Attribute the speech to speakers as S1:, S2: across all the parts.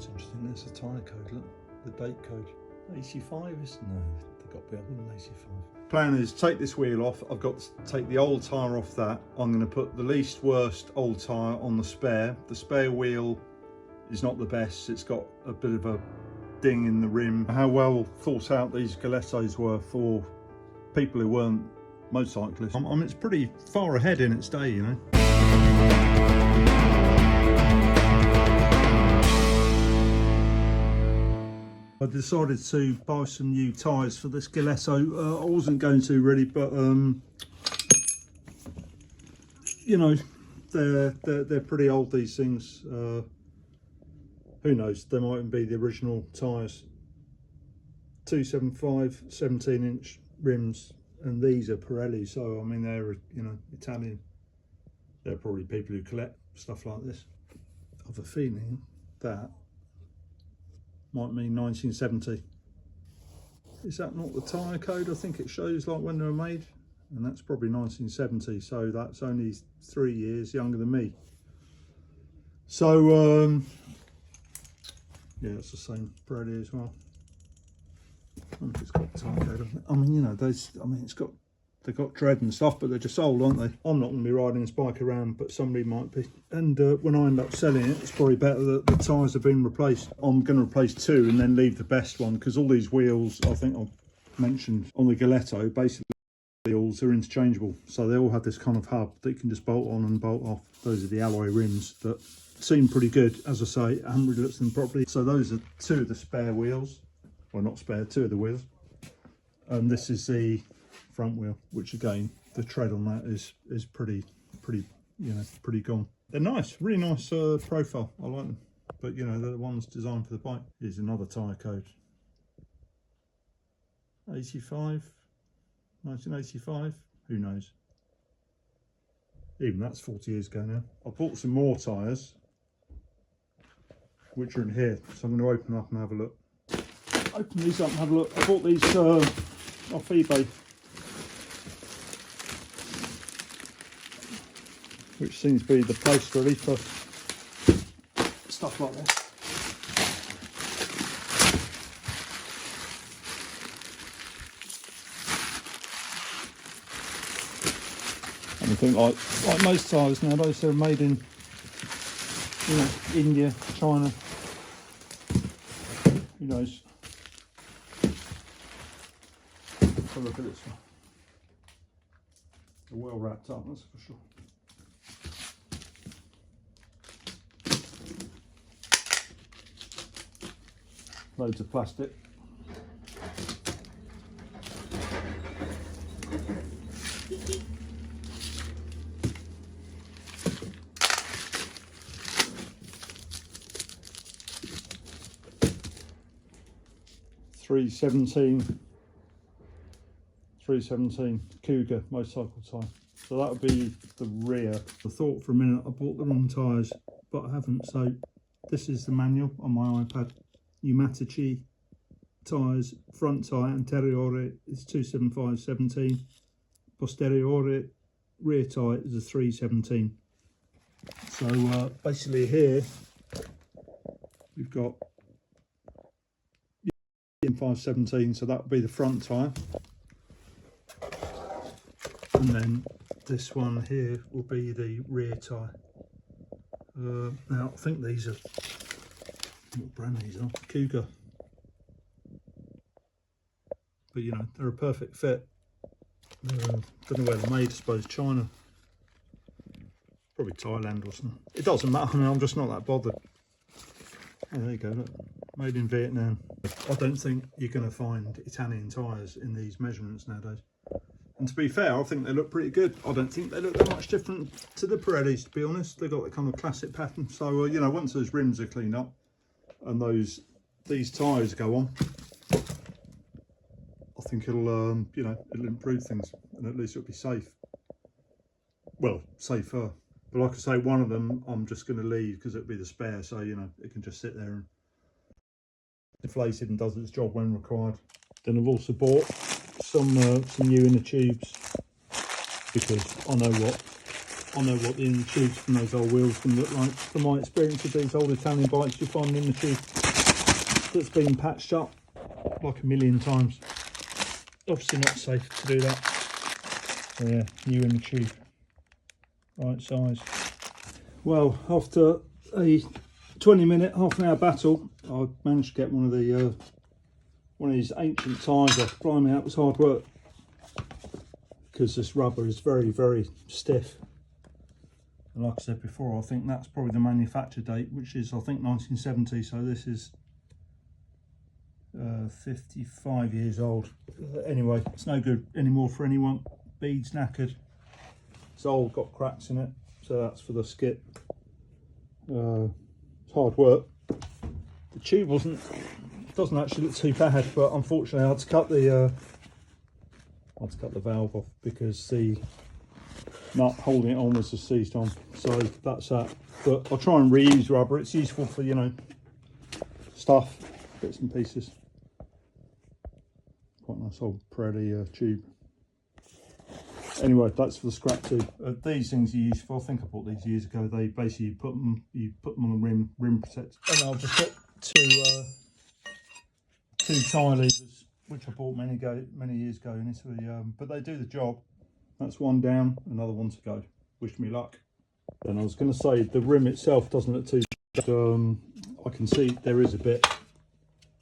S1: That's interesting. There's a tyre code, look, the date code. 85 is, no, they've got to be older than 85. Plan is take this wheel off. I've got to take the old tyre off that. I'm going to put the least worst old tyre on the spare. The spare wheel is not the best. It's got a bit of a ding in the rim. How well thought out these Galettos were for people who weren't motorcyclists. I mean, it's pretty far ahead in its day, you know. I decided to buy some new tyres for this Galletto. I wasn't going to really, but you know, they're pretty old, these things. Who knows? They might even be the original tyres. 275 17-inch rims, and these are Pirelli. So I mean, they're, you know, Italian. They're probably people who collect stuff like this. I have a feeling that might mean 1970. Is that not the tyre code? I think it shows like when they were made, and that's probably 1970, so that's only 3 years younger than me. So yeah, it's the same Pirelli as well. I wonder if it's got the tyre code on it. I mean, you know, they've got tread and stuff, but they're just old, aren't they? I'm not going to be riding this bike around, but somebody might be. And when I end up selling it, it's probably better that the tyres have been replaced. I'm going to replace 2 and then leave the best one, because all these wheels, I think I've mentioned on the Galletto, basically the wheels are interchangeable. So they all have this kind of hub that you can just bolt on and bolt off. Those are the alloy rims that seem pretty good. As I say, I haven't really looked at them properly. So those are 2 of the spare wheels. Well, not spare, 2 of the wheels. And this is the front wheel, which again, the tread on that is pretty, you know, pretty gone. They're nice, really nice profile. I like them, but you know, they're the ones designed for the bike. Here's another tyre code. 85, 1985. Who knows? Even that's 40 years ago now. I bought some more tyres, which are in here, so I'm going to open them up and have a look. Open these up and have a look. I bought these off eBay, which seems to be the place really for stuff like this. And I think like most tyres nowadays, they're made in, you know, India, China, who knows. Have a look at this one. They're well wrapped up, that's for sure. Loads of plastic. .317 Cougar motorcycle tyre. So that would be the rear. I thought for a minute I bought the wrong tyres, but I haven't. So this is the manual on my iPad. Pneumatici tyres, front tyre anteriore is 275 17, posteriore rear tyre is a 317. So basically here we've got 517, so that would be the front tyre, and then this one here will be the rear tyre. Now I think these are, what brand these are, Cougar, but you know, they're a perfect fit. Don't know where they're made, I suppose China, probably Thailand or something. It doesn't matter, I mean, I'm just not that bothered. Oh, there you go, look. Made in Vietnam. I don't think you're going to find Italian tyres in these measurements nowadays. And to be fair, I think they look pretty good. I don't think they look that much different to the Pirellis, to be honest. They've got that kind of classic pattern. So, you know, once those rims are cleaned up and these tyres go on, I think it'll, you know, it'll improve things, and at least it'll be safe. Well, safer. But like I say, one of them I'm just going to leave because it'll be the spare, so you know, it can just sit there and deflated and does its job when required. Then I've also bought some new inner tubes, because I know what I know what the inner tubes from those old wheels can look like. From my experience with these old Italian bikes, you find an inner tube that's been patched up like a million times. Obviously not safe to do that. So yeah, new inner tube, right size. Well, after a 20-minute, half an hour battle, I managed to get one of these ancient tyres off. Blimey, that was hard work, because this rubber is very, very stiff. And like I said before, I think that's probably the manufacture date, which is I think 1970. So this is 55 years old. Anyway, it's no good anymore for anyone. Beads knackered. It's old, got cracks in it. So that's for the skip. It's hard work. The tube doesn't actually look too bad, but unfortunately I had to cut the valve off because the nut holding it on was just seized on. So that's that. But I'll try and reuse rubber. It's useful for, you know, stuff, bits and pieces. Quite a nice old Pirelli tube. Anyway, that's for the scrap tube. These things are useful. I think I bought these years ago. They basically you put them on the rim protector. And I've just got two tyre levers, which I bought many years ago in Italy. But they do the job. That's one down, another one to go. Wish me luck. And I was going to say the rim itself doesn't look too bad. I can see there is a bit.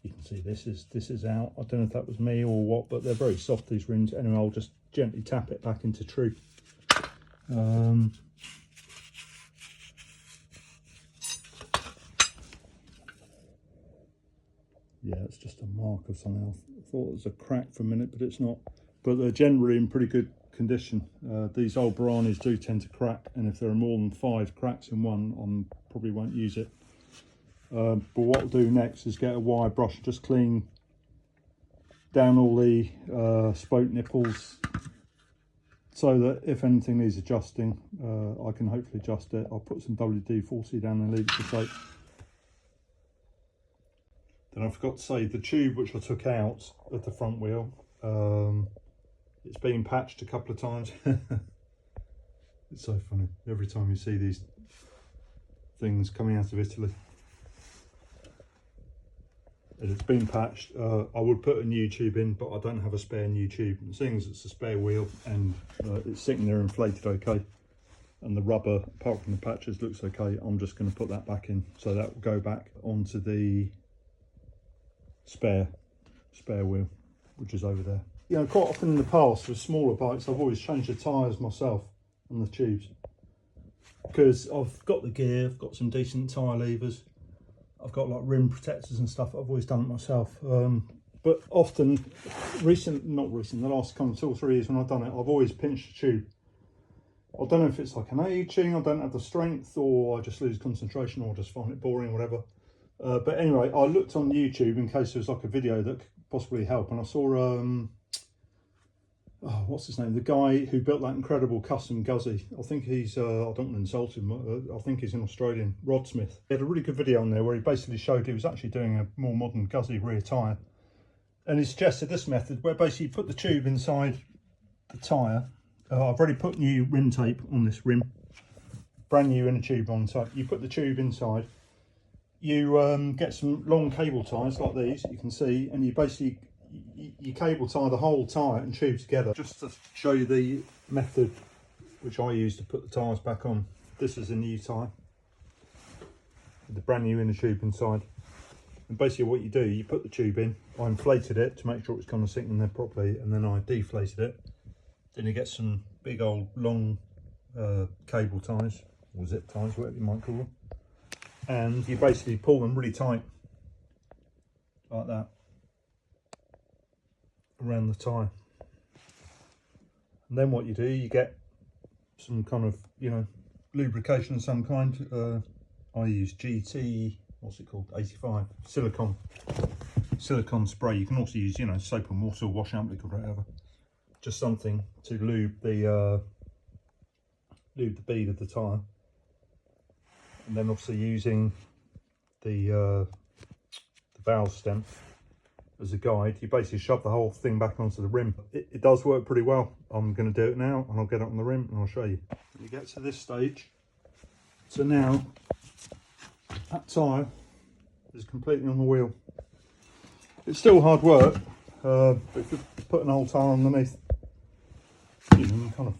S1: You can see this is out. I don't know if that was me or what, but they're very soft, these rims. Anyway, I'll just gently tap it back into true. Yeah, it's just a mark of something. I thought it was a crack for a minute, but it's not. But they're generally in pretty good condition. These old Baranis do tend to crack, and if there are more than 5 cracks in one, I probably won't use it. But what I'll do next is get a wire brush, just clean down all the spoke nipples, so that if anything needs adjusting, I can hopefully adjust it. I'll put some WD-40 down and leave it to soak. Then I forgot to say, the tube which I took out of the front wheel, it's been patched a couple of times. It's so funny, every time you see these things coming out of Italy. And it's been patched. I would put a new tube in, but I don't have a spare new tube. And seeing as it's a spare wheel and it's sitting there inflated okay, and the rubber, apart from the patches, looks okay, I'm just going to put that back in. So that will go back onto the spare wheel, which is over there. You know, quite often in the past with smaller bikes, I've always changed the tyres myself on the tubes, because I've got the gear, I've got some decent tyre levers, I've got like rim protectors and stuff. I've always done it myself. But often, the last kind of 2 or 3 years when I've done it, I've always pinched the tube. I don't know if it's like an age thing, I don't have the strength, or I just lose concentration, or just find it boring, whatever. But anyway, I looked on YouTube in case there was like a video that could possibly help, and I saw what's his name? The guy who built that incredible custom Guzzi. I think he's, I don't want to insult him, I think he's an Australian, Rod Smith. He had a really good video on there where he basically showed he was actually doing a more modern Guzzi rear tyre. And he suggested this method where basically you put the tube inside the tyre. I've already put new rim tape on this rim. Brand new inner tube on top. You put the tube inside. You get some long cable ties like these, you can see, and you basically you cable tie the whole tyre and tube together. Just to show you the method which I use to put the tyres back on. This is a new tyre with the brand new inner tube inside. And basically what you do, you put the tube in, I inflated it to make sure it's kind of sitting there properly, and then I deflated it. Then you get some big old long cable ties, or zip ties, whatever you might call them. And you basically pull them really tight, like that, around the tyre. And then what you do, you get some kind of, you know, lubrication of some kind. I use GT, what's it called, 85, silicone spray. You can also use, you know, soap and water, wash out liquid, whatever. Just something to lube the bead of the tyre. And then obviously using the valve stem as a guide. You basically shove the whole thing back onto the rim. It does work pretty well. I'm going to do it now, and I'll get it on the rim and I'll show you. You get to this stage, so now that tyre is completely on the wheel. It's still hard work, but if you put an old tyre underneath, you can kind of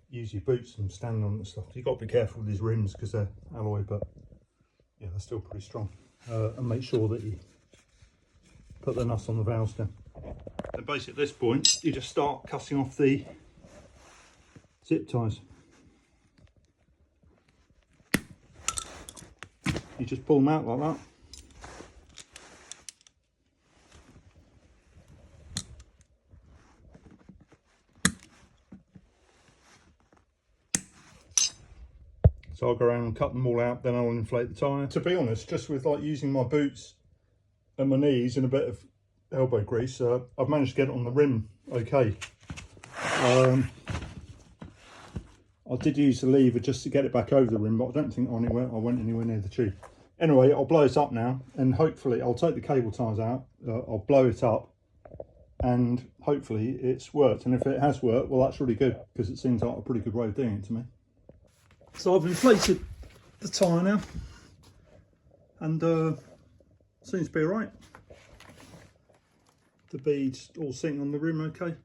S1: use your boots and stand on it and stuff. You've got to be careful with these rims because they're alloy, but yeah, they're still pretty strong. And make sure that you put the nuts on the valves down. And basically at this point, you just start cutting off the zip ties. You just pull them out like that. So I'll go around and cut them all out, then I'll inflate the tyre. To be honest, just with like using my boots and my knees and a bit of elbow grease, I've managed to get it on the rim okay. I did use the lever just to get it back over the rim, but I don't think I went anywhere near the tube. Anyway, I'll blow it up now, and hopefully I'll take the cable ties out, I'll blow it up, and hopefully it's worked. And if it has worked, well, that's really good, because it seems like a pretty good way of doing it to me. So I've inflated the tyre now, and seems to be all right. The beads all sitting on the rim okay.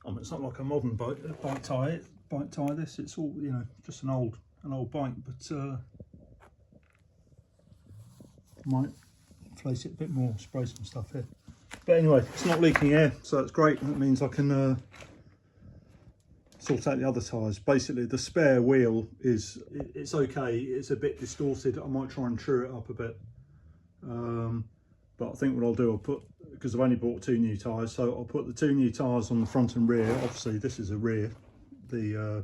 S1: I mean, it's not like a modern bike tyre. This, it's all, you know, just an old bike, but might inflate it a bit more, spray some stuff here. But anyway, it's not leaking air, so that's great. That means I can sort out the other tyres. Basically, the spare wheel it's okay. It's a bit distorted. I might try and true it up a bit. But I think what I'll do, I'll put, because I've only bought 2 new tyres, so I'll put the 2 new tyres on the front and rear. Obviously, this is a rear, the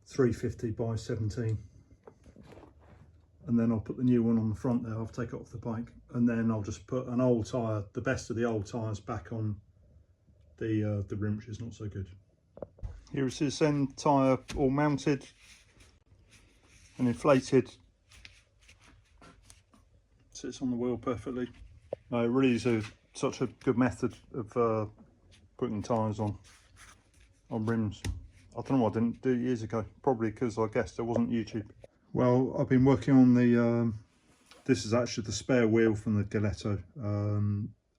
S1: 350 by 17. And then I'll put the new one on the front there. I'll take it off the bike, and then I'll just put an old tyre, the best of the old tyres, back on the rim, which is not so good. Here is this end tyre all mounted and inflated. Sits on the wheel perfectly. No, it really is such a good method of putting tyres on rims. I don't know why I didn't do it years ago. Probably because I guess there wasn't YouTube. Well, I've been working on the, this is actually the spare wheel from the Galletto,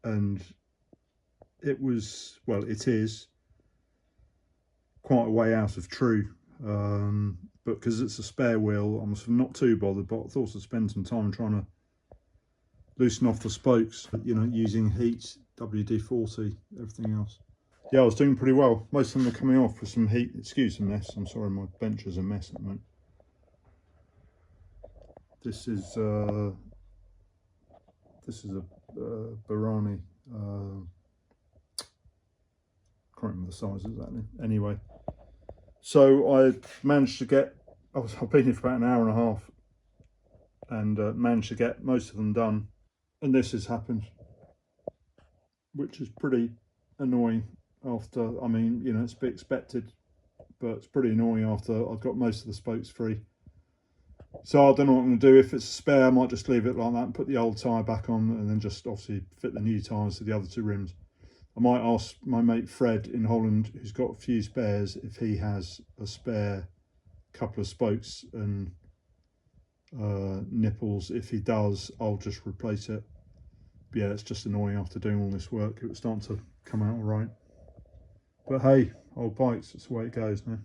S1: and it was, well, it is quite a way out of true, but because it's a spare wheel, I'm not too bothered, but I thought I'd spend some time trying to loosen off the spokes, you know, using heat, WD-40, everything else. Yeah, I was doing pretty well. Most of them are coming off with some heat. Excuse the mess, I'm sorry, my bench is a mess at the moment. This is a Barani, can't remember the size exactly. Anyway, so I managed to get, I've been here for about an hour and a half, and managed to get most of them done, and this has happened, which is pretty annoying after, I mean, you know, it's to be expected, but it's pretty annoying after I've got most of the spokes free. So I don't know what I'm going to do. If it's a spare, I might just leave it like that and put the old tyre back on, and then just obviously fit the new tyres to the other 2 rims. I might ask my mate Fred in Holland, who's got a few spares, if he has a spare couple of spokes and nipples. If he does, I'll just replace it. But yeah, it's just annoying after doing all this work. It was starting to come out all right. But hey, old bikes, that's the way it goes now.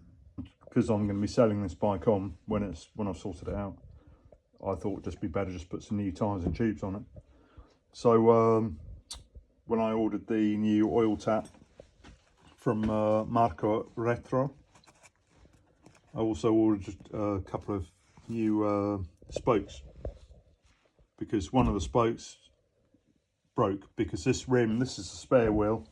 S1: Because I'm going to be selling this bike on when I've sorted it out, I thought it'd just be better just put some new tyres and tubes on it. So when I ordered the new oil tap from Marco Retro, I also ordered a couple of new spokes, because one of the spokes broke, because this rim, this is a spare wheel.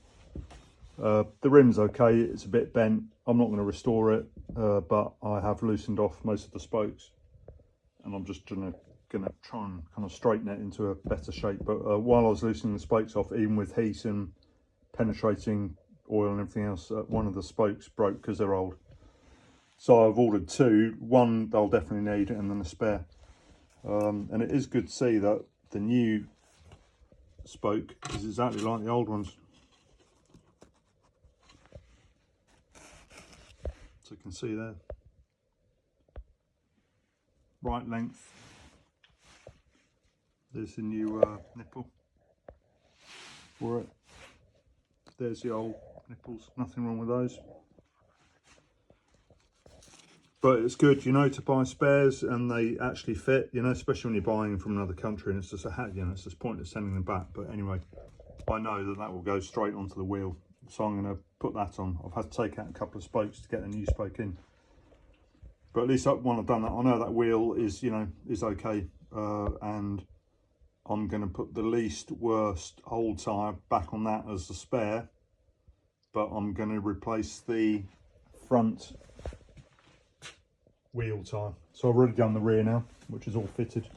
S1: The rim's okay, it's a bit bent. I'm not going to restore it, but I have loosened off most of the spokes, and I'm just gonna try and kind of straighten it into a better shape. But while I was loosening the spokes off, even with heat and penetrating oil and everything else, one of the spokes broke because they're old. So I've ordered 2, one they'll definitely need, and then a spare. And it is good to see that the new spoke is exactly like the old ones. So you can see there, right length. There's the new nipple for it. There's the old nipples, nothing wrong with those. But it's good, you know, to buy spares and they actually fit, you know, especially when you're buying them from another country and it's just you know, it's just pointless sending them back. But anyway, I know that that will go straight onto the wheel. So I'm going to put that on. I've had to take out a couple of spokes to get the new spoke in. But at least when I've done that, I know that wheel is, you know, is okay. And I'm going to put the least worst old tyre back on that as the spare. But I'm going to replace the front wheel tyre. So I've already done the rear now, which is all fitted.